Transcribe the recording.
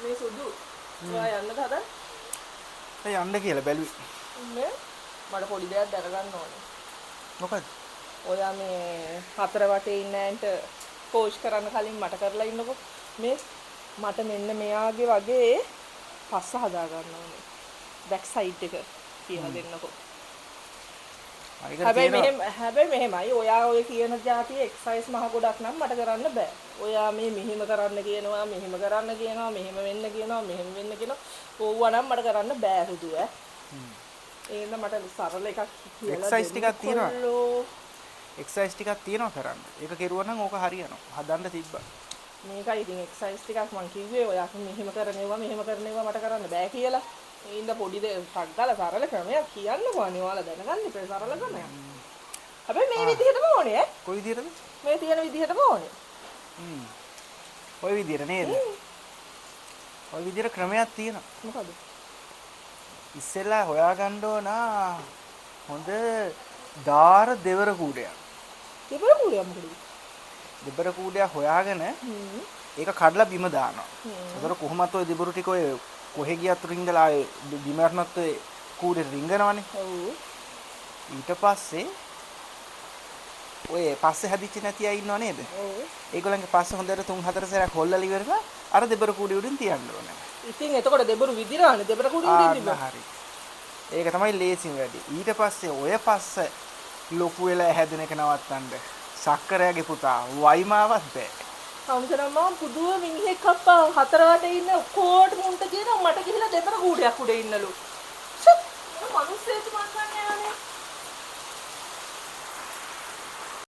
මේ සුදු ඔයා යන්නද හදන්නේ? ඒ යන්න කියලා බැලුවේ. මේ මට පොඩි දෙයක් දැනගන්න ඕනේ. මොකද? ඔයා මේ හතර වටේ ඉන්න ඇන්ට කෝච් කරන්න කලින් මට කරලා ඉන්නකෝ. මේ මට මෙන්න මෙයාගේ වගේ පස්ස හදා ගන්න ඕනේ. බෑක් සයිඩ් එක කියලා දෙන්නකෝ. හැබැයි මෙහෙමයි ඔයා ඔය කියන જાතිය එක්සර්සයිස් මහ ගොඩක් නම් මට කරන්න බෑ. ඔයා මේ මෙහෙම කරන්න කියනවා, මෙහෙම කරන්න කියනවා, මෙහෙම වෙන්න කියනවා, මෙහෙම වෙන්න කියනවා. ඕවා නම් මට කරන්න බෑ සුදු ඈ. එහෙනම් මට සරල එකක් කියලා එක්සර්සයිස් ටිකක් තියෙනවා. එක්සර්සයිස් ටිකක් තියෙනවා කරන්න. ඒක කෙරුවා නම් ඕක හරියනවා. හදන්න තිබ්බා. මේකයි ඉතින් එක්සර්සයිස් ටිකක් මං කිව්වේ ඔයා මෙහෙම කරනේවා මට කරන්න බෑ කියලා. ඒ ඉඳ පොඩි දෙයක් ගාලා සරල ක්‍රමයක් කියන්නකෝ අනේ ඔයාලා දැනගන්න ඉතින් සරල ක්‍රමයක්. හැබැයි මේ විදිහටම ඕනේ ඈ. කොයි විදිහටද? මේ තියෙන විදිහටම ඕනේ. ඔය විදිහට නේද? ඔය විදිහට ක්‍රමයක් තියෙනවා. මොකද? ඉස්සෙල්ලා හොයාගන්න ඕන හොඳ දාර දෙවර කූඩයක්. දෙවර කූඩයක් මොකද? දෙවර කූඩයක් හොයාගෙන ඒක කඩලා බිම දානවා. ඒතර කොහොමත් ඔය දෙබරු ටික ඔය කොහෙ ගියත් රිංගලා බිම යනත් ඔය කූඩේ රිංගනවනේ. ඔව්. ඊට පස්සේ ඔය පස්සේ හැදිච්ච නැති අය ඉන්නව නේද? ඔව්. ඒගොල්ලන්ගේ පස්සේ හොඳට 3-4 සැරයක් හොල්ලලා ඉවරලා අර දෙබර කූඩේ උඩින් තියන්න ඕනේ. ඉතින් එතකොට දෙබරු විදිරානේ දෙබර කූඩේ උඩින් තිබ්බා. හරි. ඒක තමයි ලේසිම වැඩි. ඊට පස්සේ ඔය පස්ස ලොකු වෙලා හැදෙන එක නවත්තන්න සක්කරයාගේ පුතා වයිමාවත් බෑ. අම්සරම පුදුම මිනිහෙක් අප්පා හතර වටේ ඉන්න කොට් මුන්ට කියනවා මට ගිහිලා දෙබර කූඩයක් උඩ ඉන්නලු. ෂට්! මනුස්සයෙක් මං කන්නේ